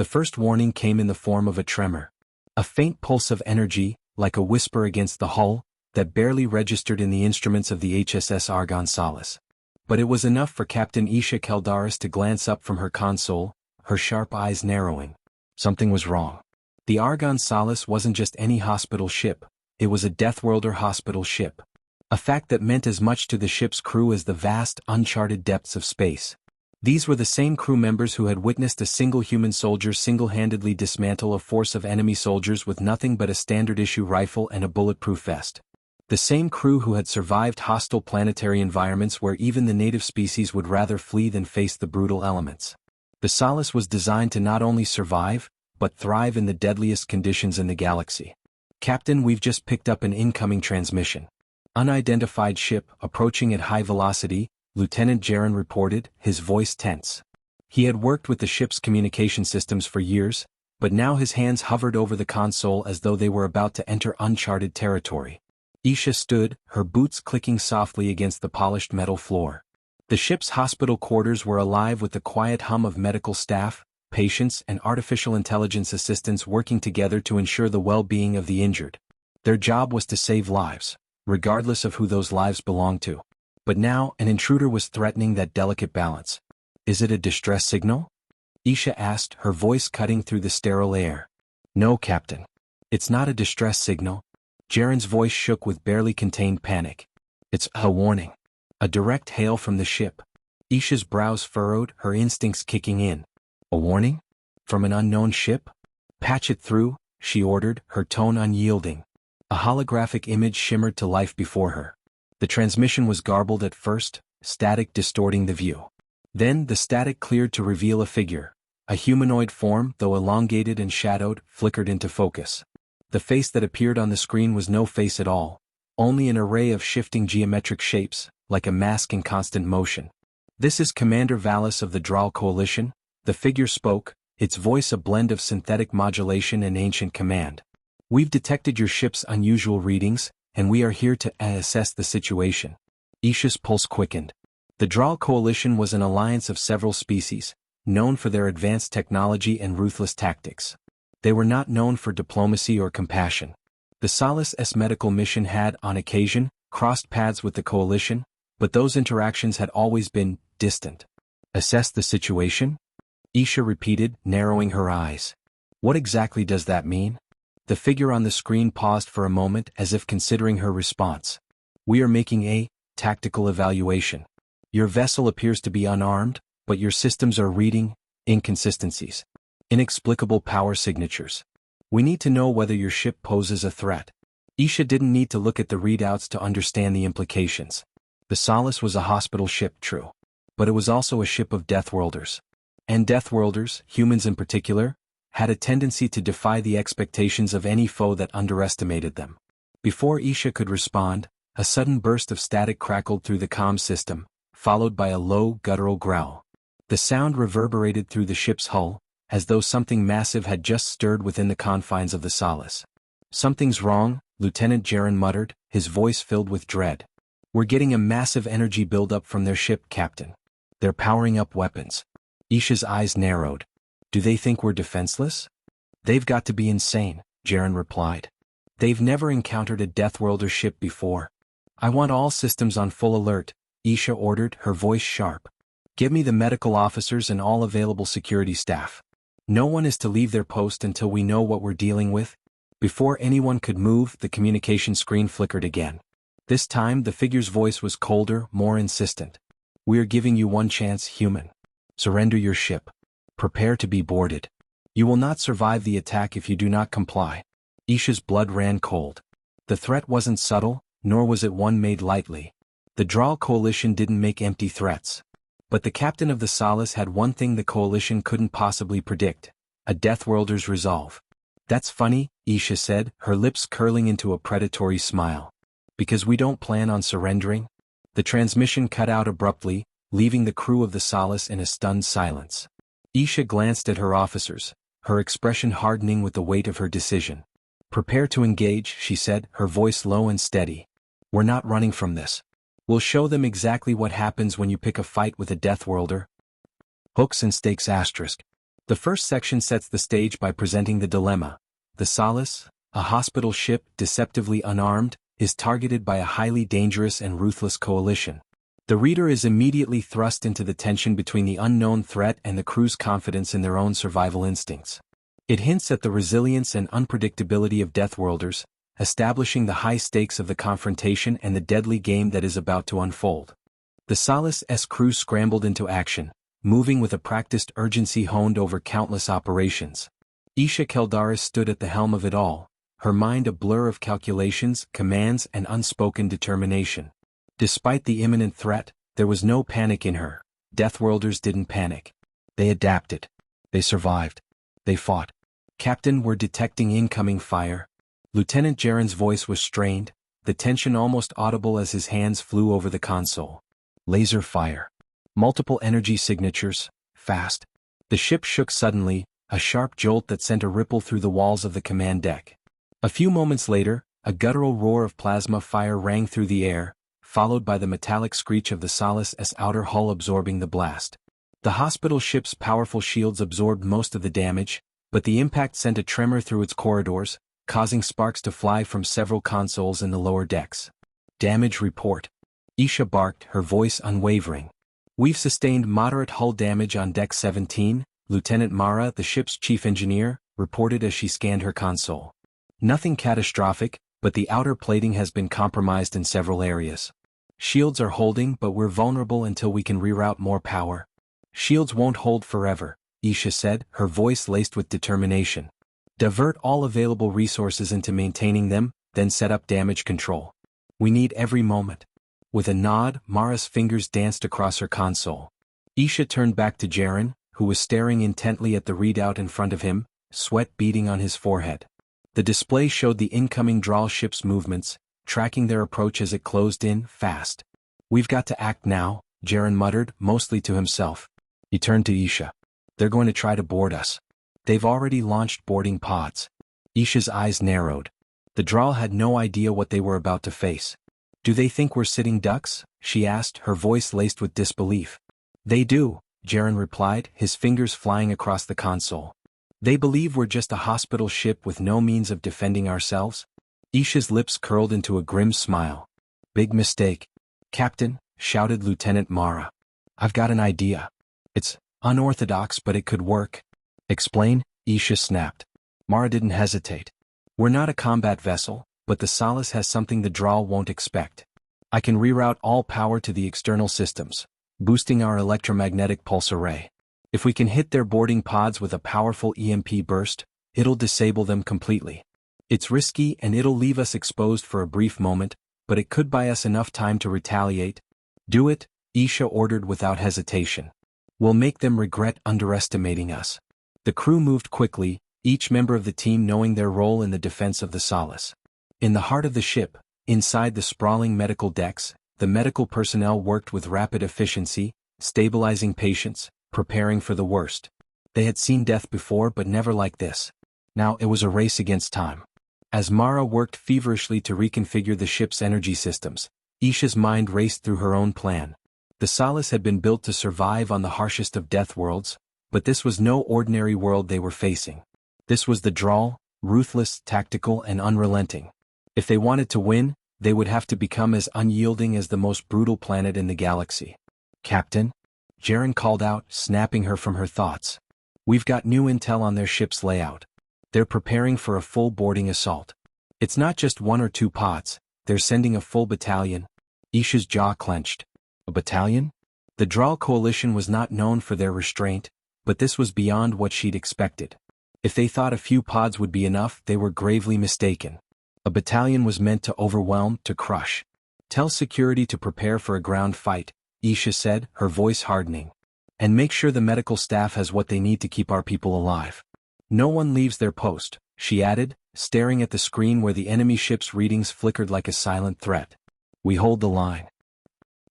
The first warning came in the form of a tremor. A faint pulse of energy, like a whisper against the hull, that barely registered in the instruments of the HSS Argon Solace. But it was enough for Captain Isha Keldaris to glance up from her console, her sharp eyes narrowing. Something was wrong. The Argon Solace wasn't just any hospital ship, it was a Deathworlder hospital ship. A fact that meant as much to the ship's crew as the vast, uncharted depths of space. These were the same crew members who had witnessed a single human soldier single-handedly dismantle a force of enemy soldiers with nothing but a standard-issue rifle and a bulletproof vest. The same crew who had survived hostile planetary environments where even the native species would rather flee than face the brutal elements. The Solace was designed to not only survive, but thrive in the deadliest conditions in the galaxy. "Captain, we've just picked up an incoming transmission. Unidentified ship, approaching at high velocity," Lieutenant Jaron reported, his voice tense. He had worked with the ship's communication systems for years, but now his hands hovered over the console as though they were about to enter uncharted territory. Isha stood, her boots clicking softly against the polished metal floor. The ship's hospital quarters were alive with the quiet hum of medical staff, patients, and artificial intelligence assistants working together to ensure the well-being of the injured. Their job was to save lives, regardless of who those lives belonged to. But now, an intruder was threatening that delicate balance. "Is it a distress signal?" Isha asked, her voice cutting through the sterile air. "No, Captain. It's not a distress signal." Jaron's voice shook with barely contained panic. "It's a warning. A direct hail from the ship." Isha's brows furrowed, her instincts kicking in. "A warning? From an unknown ship?" "Patch it through," she ordered, her tone unyielding. A holographic image shimmered to life before her. The transmission was garbled at first, static distorting the view. Then the static cleared to reveal a figure. A humanoid form, though elongated and shadowed, flickered into focus. The face that appeared on the screen was no face at all, only an array of shifting geometric shapes, like a mask in constant motion. "This is Commander Valis of the Dral Coalition," the figure spoke, its voice a blend of synthetic modulation and ancient command. "We've detected your ship's unusual readings, and we are here to assess the situation." Isha's pulse quickened. The Dral Coalition was an alliance of several species, known for their advanced technology and ruthless tactics. They were not known for diplomacy or compassion. The Solace's medical mission had, on occasion, crossed paths with the Coalition, but those interactions had always been distant. "Assess the situation?" Isha repeated, narrowing her eyes. "What exactly does that mean?" The figure on the screen paused for a moment as if considering her response. "We are making a tactical evaluation. Your vessel appears to be unarmed, but your systems are reading inconsistencies. Inexplicable power signatures. We need to know whether your ship poses a threat." Isha didn't need to look at the readouts to understand the implications. The Solace was a hospital ship, true. But it was also a ship of Deathworlders. And Deathworlders, humans in particular, had a tendency to defy the expectations of any foe that underestimated them. Before Isha could respond, a sudden burst of static crackled through the comm system, followed by a low, guttural growl. The sound reverberated through the ship's hull, as though something massive had just stirred within the confines of the Solace. "Something's wrong," Lieutenant Jaron muttered, his voice filled with dread. "We're getting a massive energy buildup from their ship, Captain. They're powering up weapons." Isha's eyes narrowed. "Do they think we're defenseless?" "They've got to be insane," Jaron replied. "They've never encountered a Deathworlder ship before." "I want all systems on full alert," Isha ordered, her voice sharp. "Give me the medical officers and all available security staff. No one is to leave their post until we know what we're dealing with." Before anyone could move, the communication screen flickered again. This time the figure's voice was colder, more insistent. "We are giving you one chance, human. Surrender your ship. Prepare to be boarded. You will not survive the attack if you do not comply." Isha's blood ran cold. The threat wasn't subtle, nor was it one made lightly. The Dral Coalition didn't make empty threats. But the captain of the Solace had one thing the Coalition couldn't possibly predict: a Deathworlder's resolve. "That's funny," Isha said, her lips curling into a predatory smile. "Because we don't plan on surrendering?" The transmission cut out abruptly, leaving the crew of the Solace in a stunned silence. Isha glanced at her officers, her expression hardening with the weight of her decision. "Prepare to engage," she said, her voice low and steady. "We're not running from this. We'll show them exactly what happens when you pick a fight with a Deathworlder." Hooks and stakes asterisk. The first section sets the stage by presenting the dilemma. The Solace, a hospital ship deceptively unarmed, is targeted by a highly dangerous and ruthless coalition. The reader is immediately thrust into the tension between the unknown threat and the crew's confidence in their own survival instincts. It hints at the resilience and unpredictability of Deathworlders, establishing the high stakes of the confrontation and the deadly game that is about to unfold. The Solace's crew scrambled into action, moving with a practiced urgency honed over countless operations. Isha Keldaris stood at the helm of it all, her mind a blur of calculations, commands, and unspoken determination. Despite the imminent threat, there was no panic in her. Deathworlders didn't panic. They adapted. They survived. They fought. "Captain, we're detecting incoming fire." Lieutenant Jaren's voice was strained, the tension almost audible as his hands flew over the console. "Laser fire. Multiple energy signatures, fast." The ship shook suddenly, a sharp jolt that sent a ripple through the walls of the command deck. A few moments later, a guttural roar of plasma fire rang through the air, followed by the metallic screech of the Solace's outer hull absorbing the blast. The hospital ship's powerful shields absorbed most of the damage, but the impact sent a tremor through its corridors, causing sparks to fly from several consoles in the lower decks. "Damage report." Isha barked, her voice unwavering. "We've sustained moderate hull damage on Deck 17, Lieutenant Mara, the ship's chief engineer, reported as she scanned her console. "Nothing catastrophic, but the outer plating has been compromised in several areas. Shields are holding, but we're vulnerable until we can reroute more power." "Shields won't hold forever," Isha said, her voice laced with determination. "Divert all available resources into maintaining them, then set up damage control. We need every moment." With a nod, Mara's fingers danced across her console. Isha turned back to Jaren, who was staring intently at the readout in front of him, sweat beading on his forehead. The display showed the incoming Draal ship's movements, tracking their approach as it closed in, fast. "We've got to act now," Jaren muttered, mostly to himself. He turned to Isha. "They're going to try to board us. They've already launched boarding pods." Isha's eyes narrowed. The Draal had no idea what they were about to face. "Do they think we're sitting ducks?" she asked, her voice laced with disbelief. "They do," Jaren replied, his fingers flying across the console. "They believe we're just a hospital ship with no means of defending ourselves." Isha's lips curled into a grim smile. "Big mistake." "Captain," shouted Lieutenant Mara. "I've got an idea. It's unorthodox, but it could work." "Explain," Isha snapped. Mara didn't hesitate. "We're not a combat vessel, but the Solace has something the Draal won't expect. I can reroute all power to the external systems, boosting our electromagnetic pulse array. If we can hit their boarding pods with a powerful EMP burst, it'll disable them completely. It's risky and it'll leave us exposed for a brief moment, but it could buy us enough time to retaliate." "Do it," Isha ordered without hesitation. "We'll make them regret underestimating us." The crew moved quickly, each member of the team knowing their role in the defense of the Solace. In the heart of the ship, inside the sprawling medical decks, the medical personnel worked with rapid efficiency, stabilizing patients, preparing for the worst. They had seen death before but never like this. Now it was a race against time. As Mara worked feverishly to reconfigure the ship's energy systems, Isha's mind raced through her own plan. The Solace had been built to survive on the harshest of death worlds, but this was no ordinary world they were facing. This was the Draal, ruthless, tactical, and unrelenting. If they wanted to win, they would have to become as unyielding as the most brutal planet in the galaxy. "Captain?" Jaren called out, snapping her from her thoughts. "We've got new intel on their ship's layout. They're preparing for a full boarding assault. It's not just one or two pods, they're sending a full battalion." Isha's jaw clenched. A battalion? The Draal coalition was not known for their restraint, but this was beyond what she'd expected. If they thought a few pods would be enough, they were gravely mistaken. A battalion was meant to overwhelm, to crush. "Tell security to prepare for a ground fight," Isha said, her voice hardening. "And make sure the medical staff has what they need to keep our people alive. No one leaves their post," she added, staring at the screen where the enemy ship's readings flickered like a silent threat. "We hold the line."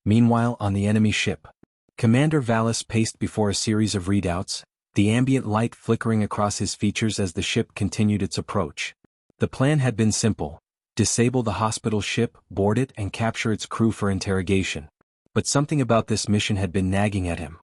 Meanwhile, on the enemy ship, Commander Vallis paced before a series of readouts, the ambient light flickering across his features as the ship continued its approach. The plan had been simple: disable the hospital ship, board it, and capture its crew for interrogation. But something about this mission had been nagging at him.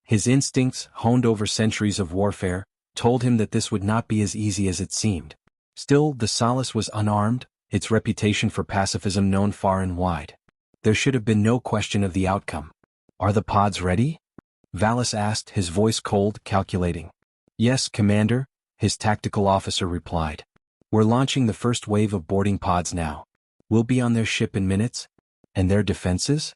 His instincts, honed over centuries of warfare, told him that this would not be as easy as it seemed. Still, the Solace was unarmed, its reputation for pacifism known far and wide. There should have been no question of the outcome. "Are the pods ready?" Vallis asked, his voice cold, calculating. "Yes, Commander," his tactical officer replied. "We're launching the first wave of boarding pods now. We'll be on their ship in minutes." "And their defenses?"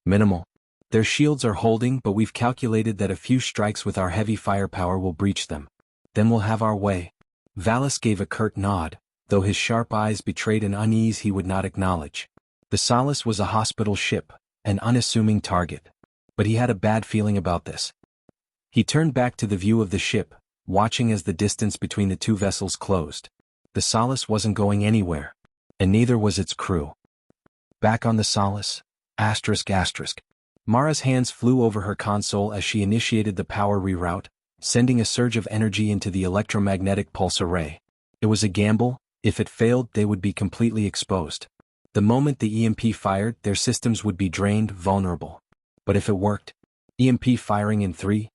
"Minimal. Their shields are holding, but we've calculated that a few strikes with our heavy firepower will breach them. Then we'll have our way." Vallis gave a curt nod, though his sharp eyes betrayed an unease he would not acknowledge. The Solace was a hospital ship, an unassuming target. But he had a bad feeling about this. He turned back to the view of the ship, watching as the distance between the two vessels closed. The Solace wasn't going anywhere, and neither was its crew. Back on the Solace, ***. Mara's hands flew over her console as she initiated the power reroute, sending a surge of energy into the electromagnetic pulse array. It was a gamble. If it failed, they would be completely exposed. The moment the EMP fired, their systems would be drained, vulnerable. But if it worked? EMP firing in 3,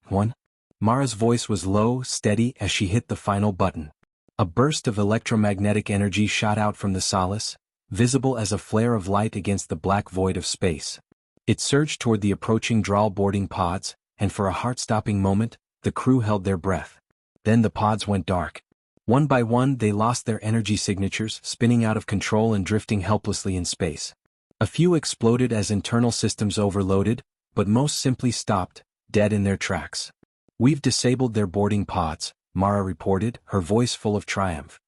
1. Mara's voice was low, steady as she hit the final button. A burst of electromagnetic energy shot out from the Solace, visible as a flare of light against the black void of space. It surged toward the approaching Draal boarding pods, and for a heart-stopping moment, the crew held their breath. Then the pods went dark. One by one they lost their energy signatures, spinning out of control and drifting helplessly in space. A few exploded as internal systems overloaded, but most simply stopped, dead in their tracks. "We've disabled their boarding pods," Mara reported, her voice full of triumph.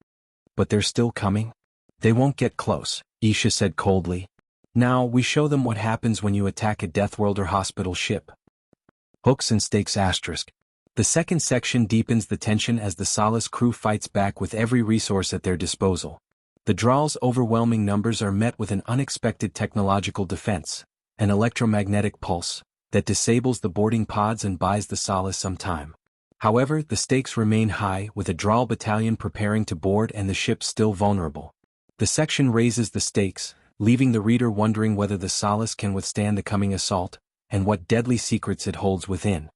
"But they're still coming?" "They won't get close," Isha said coldly. "Now we show them what happens when you attack a Deathworlder hospital ship." Hooks and stakes ***. The second section deepens the tension as the Solace crew fights back with every resource at their disposal. The Draal's overwhelming numbers are met with an unexpected technological defense, an electromagnetic pulse, that disables the boarding pods and buys the Solace some time. However, the stakes remain high, with a Draal battalion preparing to board and the ship still vulnerable. The section raises the stakes, leaving the reader wondering whether the Solace can withstand the coming assault, and what deadly secrets it holds within.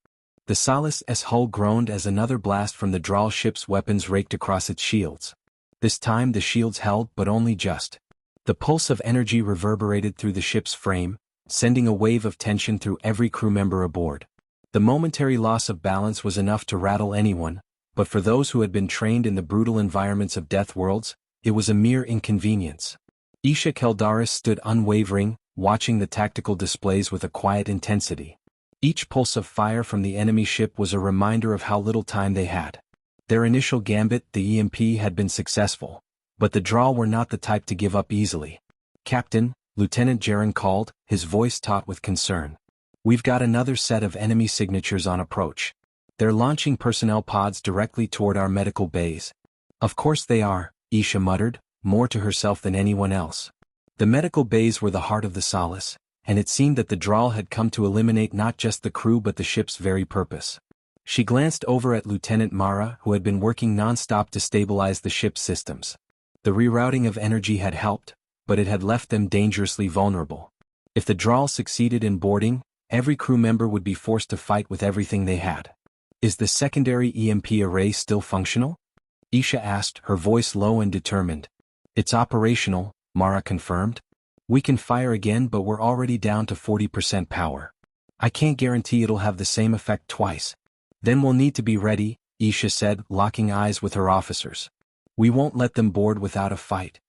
The Solace's hull groaned as another blast from the Draal ship's weapons raked across its shields. This time the shields held, but only just. The pulse of energy reverberated through the ship's frame, sending a wave of tension through every crew member aboard. The momentary loss of balance was enough to rattle anyone, but for those who had been trained in the brutal environments of death worlds, it was a mere inconvenience. Isha Keldaris stood unwavering, watching the tactical displays with a quiet intensity. Each pulse of fire from the enemy ship was a reminder of how little time they had. Their initial gambit, the EMP, had been successful, but the Draal were not the type to give up easily. "Captain," Lieutenant Jaren called, his voice taut with concern. "We've got another set of enemy signatures on approach. They're launching personnel pods directly toward our medical bays." "Of course they are," Isha muttered, more to herself than anyone else. The medical bays were the heart of the Solace, and it seemed that the Draal had come to eliminate not just the crew but the ship's very purpose. She glanced over at Lieutenant Mara, who had been working non-stop to stabilize the ship's systems. The rerouting of energy had helped, but it had left them dangerously vulnerable. If the Draal succeeded in boarding, every crew member would be forced to fight with everything they had. "Is the secondary EMP array still functional?" Isha asked, her voice low and determined. "It's operational," Mara confirmed. "We can fire again, but we're already down to 40% power. I can't guarantee it'll have the same effect twice." "Then we'll need to be ready," Isha said, locking eyes with her officers. "We won't let them board without a fight."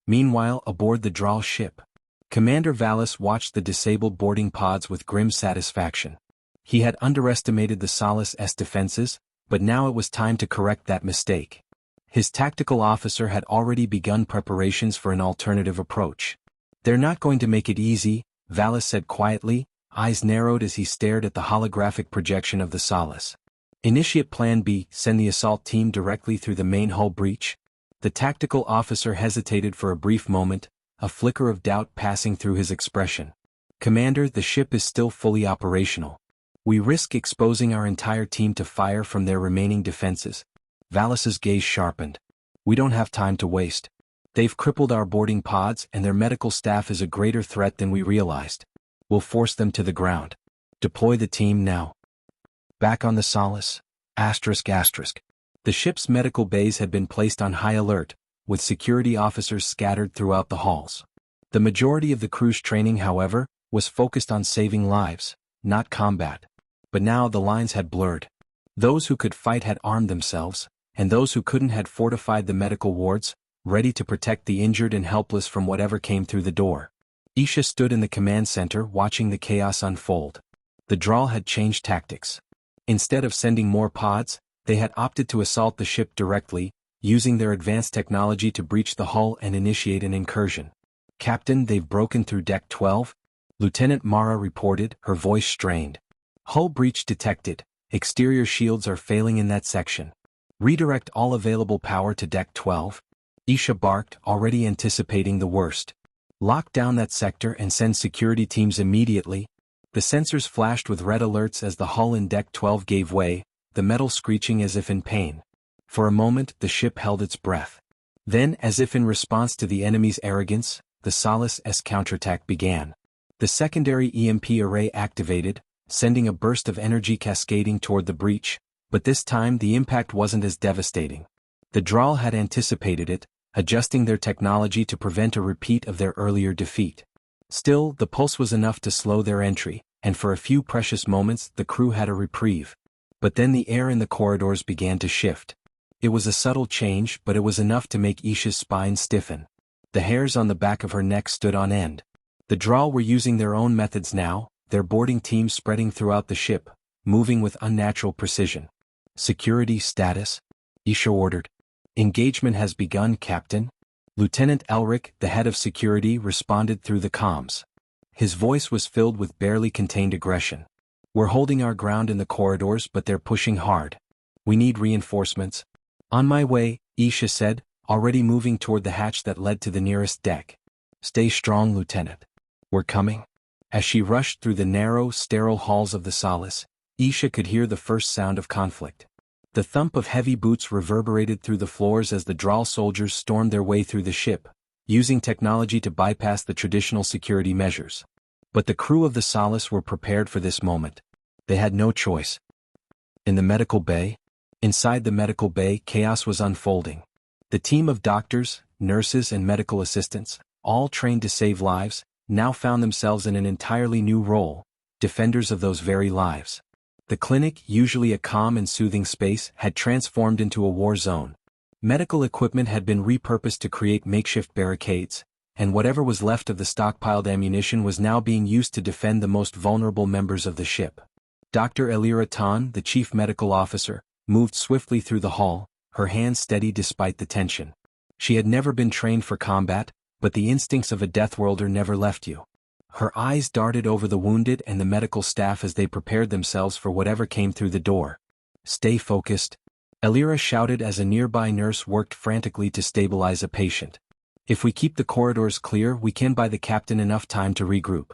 Meanwhile, aboard the Draal ship, Commander Vallis watched the disabled boarding pods with grim satisfaction. He had underestimated the Solace's defenses, but now it was time to correct that mistake. His tactical officer had already begun preparations for an alternative approach. "They're not going to make it easy," Vallis said quietly, eyes narrowed as he stared at the holographic projection of the Solace. "Initiate Plan B, send the assault team directly through the main hull breach." The tactical officer hesitated for a brief moment, a flicker of doubt passing through his expression. "Commander, the ship is still fully operational. We risk exposing our entire team to fire from their remaining defenses." Vallis's gaze sharpened. "We don't have time to waste. They've crippled our boarding pods, and their medical staff is a greater threat than we realized. We'll force them to the ground. Deploy the team now." Back on the Solace. The ship's medical bays had been placed on high alert, with security officers scattered throughout the halls. The majority of the crew's training, however, was focused on saving lives, not combat. But now the lines had blurred. Those who could fight had armed themselves, and those who couldn't had fortified the medical wards, ready to protect the injured and helpless from whatever came through the door. Isha stood in the command center watching the chaos unfold. The Draal had changed tactics. Instead of sending more pods, they had opted to assault the ship directly, using their advanced technology to breach the hull and initiate an incursion. "Captain, they've broken through Deck 12, Lieutenant Mara reported, her voice strained. "Hull breach detected. Exterior shields are failing in that section. Redirect all available power to Deck 12. Isha barked, already anticipating the worst. "Lock down that sector and send security teams immediately." The sensors flashed with red alerts as the hull in Deck 12 gave way, the metal screeching as if in pain. For a moment, the ship held its breath. Then, as if in response to the enemy's arrogance, the Solace's counterattack began. The secondary EMP array activated, sending a burst of energy cascading toward the breach, but this time the impact wasn't as devastating. The Draal had anticipated it, adjusting their technology to prevent a repeat of their earlier defeat. Still, the pulse was enough to slow their entry, and for a few precious moments the crew had a reprieve. But then the air in the corridors began to shift. It was a subtle change, but it was enough to make Isha's spine stiffen. The hairs on the back of her neck stood on end. The Draal were using their own methods now, their boarding teams spreading throughout the ship, moving with unnatural precision. "Security status?" Isha ordered. "Engagement has begun, Captain." Lieutenant Elric, the head of security, responded through the comms. His voice was filled with barely contained aggression. "We're holding our ground in the corridors, but they're pushing hard. We need reinforcements." "On my way," Isha said, already moving toward the hatch that led to the nearest deck. "Stay strong, Lieutenant. We're coming." As she rushed through the narrow, sterile halls of the Solace, Isha could hear the first sound of conflict. The thump of heavy boots reverberated through the floors as the Draal soldiers stormed their way through the ship, using technology to bypass the traditional security measures. But the crew of the Solace were prepared for this moment. They had no choice. In the medical bay? Inside the medical bay, chaos was unfolding. The team of doctors, nurses and medical assistants, all trained to save lives, now found themselves in an entirely new role, defenders of those very lives. The clinic, usually a calm and soothing space, had transformed into a war zone. Medical equipment had been repurposed to create makeshift barricades, and whatever was left of the stockpiled ammunition was now being used to defend the most vulnerable members of the ship. Dr. Elira Tan, the chief medical officer, moved swiftly through the hall, her hands steady despite the tension. She had never been trained for combat, but the instincts of a Deathworlder never left you. Her eyes darted over the wounded and the medical staff as they prepared themselves for whatever came through the door. "Stay focused," Elira shouted as a nearby nurse worked frantically to stabilize a patient. "If we keep the corridors clear, we can buy the captain enough time to regroup.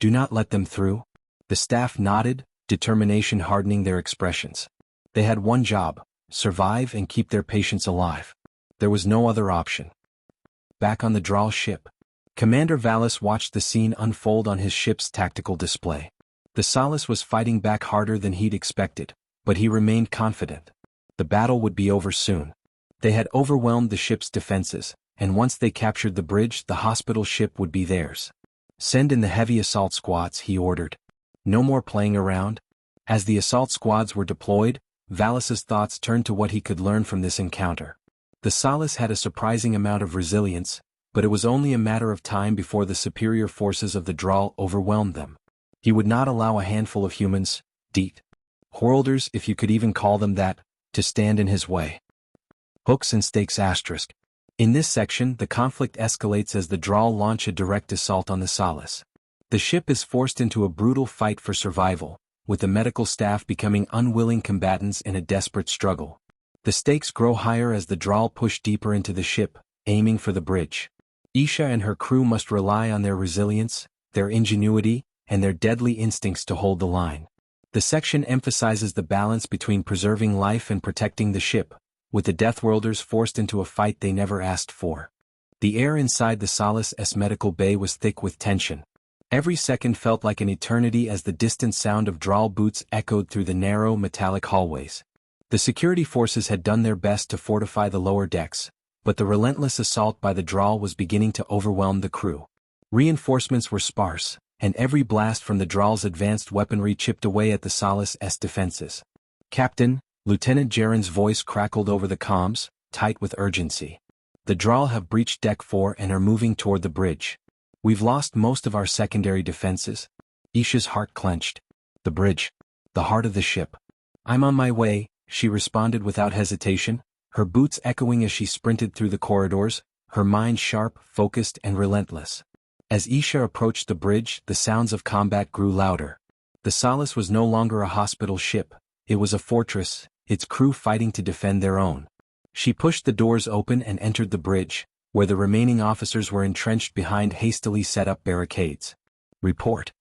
Do not let them through." The staff nodded, determination hardening their expressions. They had one job: survive and keep their patients alive. There was no other option. Back on the Draal ship, Commander Valis watched the scene unfold on his ship's tactical display. The Solace was fighting back harder than he'd expected, but he remained confident. The battle would be over soon. They had overwhelmed the ship's defenses, and once they captured the bridge, the hospital ship would be theirs. "Send in the heavy assault squads," he ordered. "No more playing around." As the assault squads were deployed, Valis's thoughts turned to what he could learn from this encounter. The Solace had a surprising amount of resilience, but it was only a matter of time before the superior forces of the Draal overwhelmed them. He would not allow a handful of humans, Deathworlders, if you could even call them that, to stand in his way. Hooks and stakes *. In this section, the conflict escalates as the Draal launch a direct assault on the Solace. The ship is forced into a brutal fight for survival, with the medical staff becoming unwilling combatants in a desperate struggle. The stakes grow higher as the Draal push deeper into the ship, aiming for the bridge. Isha and her crew must rely on their resilience, their ingenuity, and their deadly instincts to hold the line. The section emphasizes the balance between preserving life and protecting the ship, with the Deathworlders forced into a fight they never asked for. The air inside the Solace's medical bay was thick with tension. Every second felt like an eternity as the distant sound of drawl boots echoed through the narrow, metallic hallways. The security forces had done their best to fortify the lower decks, but the relentless assault by the drawl was beginning to overwhelm the crew. Reinforcements were sparse, and every blast from the drawl's advanced weaponry chipped away at the Solace's defenses. "Captain," Lieutenant Jaren's voice crackled over the comms, tight with urgency. "The drawl have breached Deck 4 and are moving toward the bridge. We've lost most of our secondary defenses." Isha's heart clenched. "The bridge. The heart of the ship." "I'm on my way," she responded without hesitation, her boots echoing as she sprinted through the corridors, her mind sharp, focused, and relentless. As Isha approached the bridge, the sounds of combat grew louder. The Solace was no longer a hospital ship, it was a fortress, its crew fighting to defend their own. She pushed the doors open and entered the bridge, where the remaining officers were entrenched behind hastily set up barricades. "Report."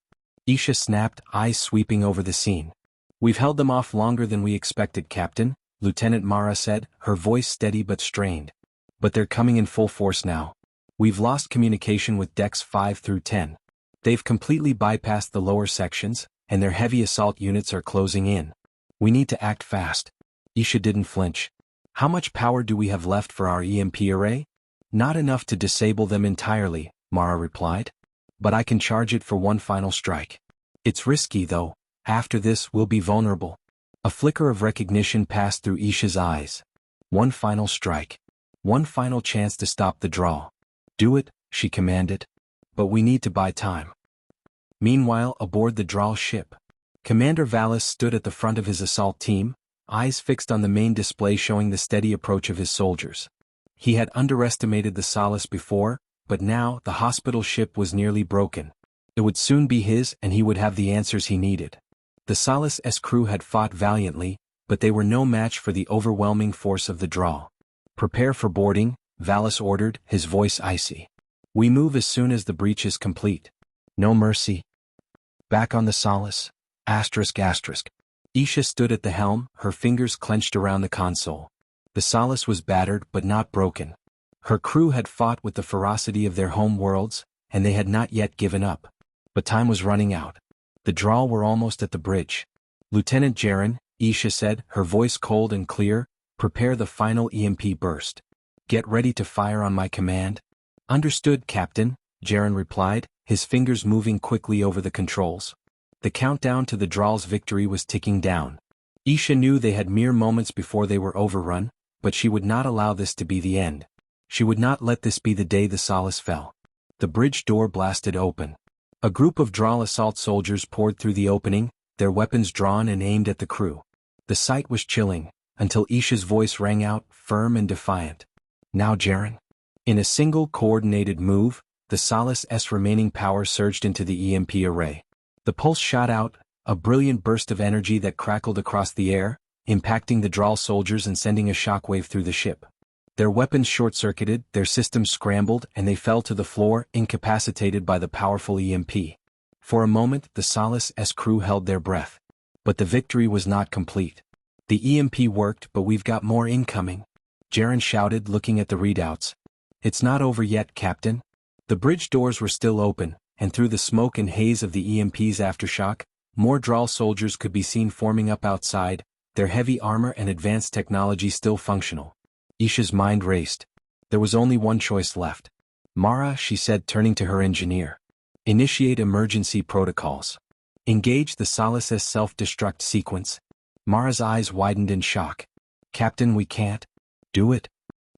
Isha snapped, eyes sweeping over the scene. "We've held them off longer than we expected, Captain," Lieutenant Mara said, her voice steady but strained. "But they're coming in full force now. We've lost communication with decks 5 through 10. They've completely bypassed the lower sections, and their heavy assault units are closing in. We need to act fast." Isha didn't flinch. "How much power do we have left for our EMP array?" "Not enough to disable them entirely," Mara replied. "But I can charge it for one final strike. It's risky though. After this we'll be vulnerable." A flicker of recognition passed through Isha's eyes. One final strike. One final chance to stop the draw. "Do it," she commanded. "But we need to buy time." Meanwhile, aboard the draw ship, Commander Vallis stood at the front of his assault team, eyes fixed on the main display showing the steady approach of his soldiers. He had underestimated the Solace before, but now the hospital ship was nearly broken. It would soon be his and he would have the answers he needed. The Solace's crew had fought valiantly, but they were no match for the overwhelming force of the draw. "Prepare for boarding," Vallis ordered, his voice icy. "We move as soon as the breach is complete. No mercy." Back on the Solace. ***. Isha stood at the helm, her fingers clenched around the console. The Solace was battered but not broken. Her crew had fought with the ferocity of their home worlds, and they had not yet given up. But time was running out. The draw were almost at the bridge. "Lieutenant Jaren," Isha said, her voice cold and clear, "prepare the final EMP burst. Get ready to fire on my command." "Understood, Captain," Jaren replied, his fingers moving quickly over the controls. The countdown to the draw's victory was ticking down. Isha knew they had mere moments before they were overrun, but she would not allow this to be the end. She would not let this be the day the Solace fell. The bridge door blasted open. A group of drawl assault soldiers poured through the opening, their weapons drawn and aimed at the crew. The sight was chilling, until Isha's voice rang out, firm and defiant. "Now, Jaren." In a single coordinated move, the Solace's remaining power surged into the EMP array. The pulse shot out, a brilliant burst of energy that crackled across the air, impacting the drawl soldiers and sending a shockwave through the ship. Their weapons short-circuited, their systems scrambled, and they fell to the floor, incapacitated by the powerful EMP. For a moment, the Solace's crew held their breath. But the victory was not complete. "The EMP worked, but we've got more incoming," Jaren shouted, looking at the readouts. "It's not over yet, Captain." The bridge doors were still open, and through the smoke and haze of the EMP's aftershock, more drawl soldiers could be seen forming up outside, their heavy armor and advanced technology still functional. Isha's mind raced. There was only one choice left. "Mara," she said, turning to her engineer. "Initiate emergency protocols. Engage the Solace's self-destruct sequence." Mara's eyes widened in shock. "Captain, we can't." "Do it,"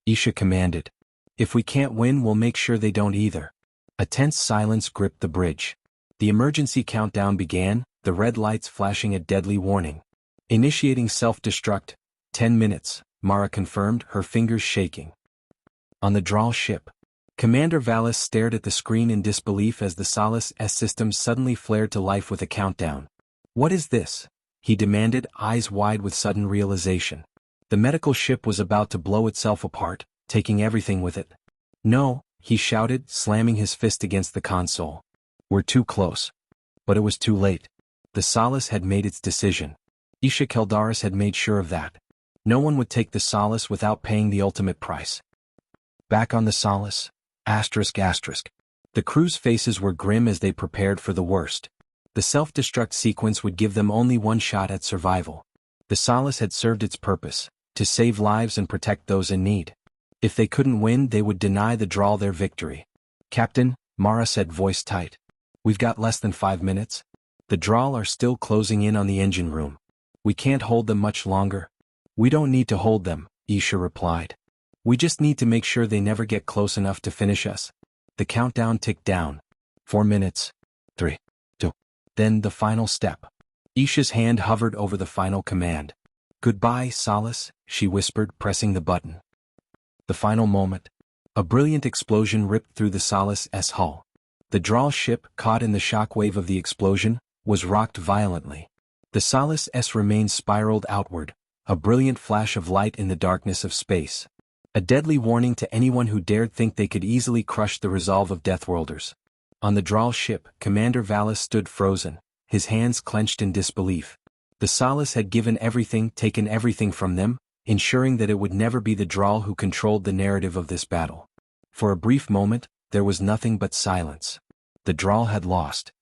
Isha commanded. "If we can't win, we'll make sure they don't either." A tense silence gripped the bridge. The emergency countdown began, the red lights flashing a deadly warning. "Initiating self-destruct. 10 minutes, Mara confirmed, her fingers shaking. On the drawl ship, Commander Vallis stared at the screen in disbelief as the Solace's systems suddenly flared to life with a countdown. "What is this?" he demanded, eyes wide with sudden realization. The medical ship was about to blow itself apart, taking everything with it. "No," he shouted, slamming his fist against the console. "We're too close." But it was too late. The Solace had made its decision. Isha Keldaris had made sure of that. No one would take the Solace without paying the ultimate price. Back on the Solace. ***. The crew's faces were grim as they prepared for the worst. The self-destruct sequence would give them only one shot at survival. The Solace had served its purpose, to save lives and protect those in need. If they couldn't win, they would deny the Drawl their victory. "Captain," Mara said, voice tight. "We've got less than 5 minutes. The Drawl are still closing in on the engine room. We can't hold them much longer." "We don't need to hold them," Isha replied. "We just need to make sure they never get close enough to finish us." The countdown ticked down. 4 minutes. 3, 2. Then the final step. Isha's hand hovered over the final command. "Goodbye, Solace," she whispered, pressing the button. The final moment. A brilliant explosion ripped through the Solace's hull. The Drawl ship, caught in the shockwave of the explosion, was rocked violently. The Solace's remains spiraled outward, a brilliant flash of light in the darkness of space. A deadly warning to anyone who dared think they could easily crush the resolve of Deathworlders. On the Drawl ship, Commander Valis stood frozen, his hands clenched in disbelief. The Solace had given everything, taken everything from them, ensuring that it would never be the Drawl who controlled the narrative of this battle. For a brief moment, there was nothing but silence. The Drawl had lost.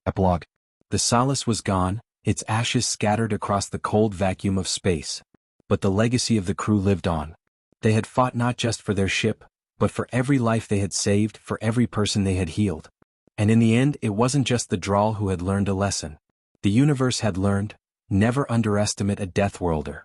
Epilogue. The Solace was gone, its ashes scattered across the cold vacuum of space. But the legacy of the crew lived on. They had fought not just for their ship, but for every life they had saved, for every person they had healed. And in the end, it wasn't just the Drawl who had learned a lesson. The universe had learned, never underestimate a Deathworlder.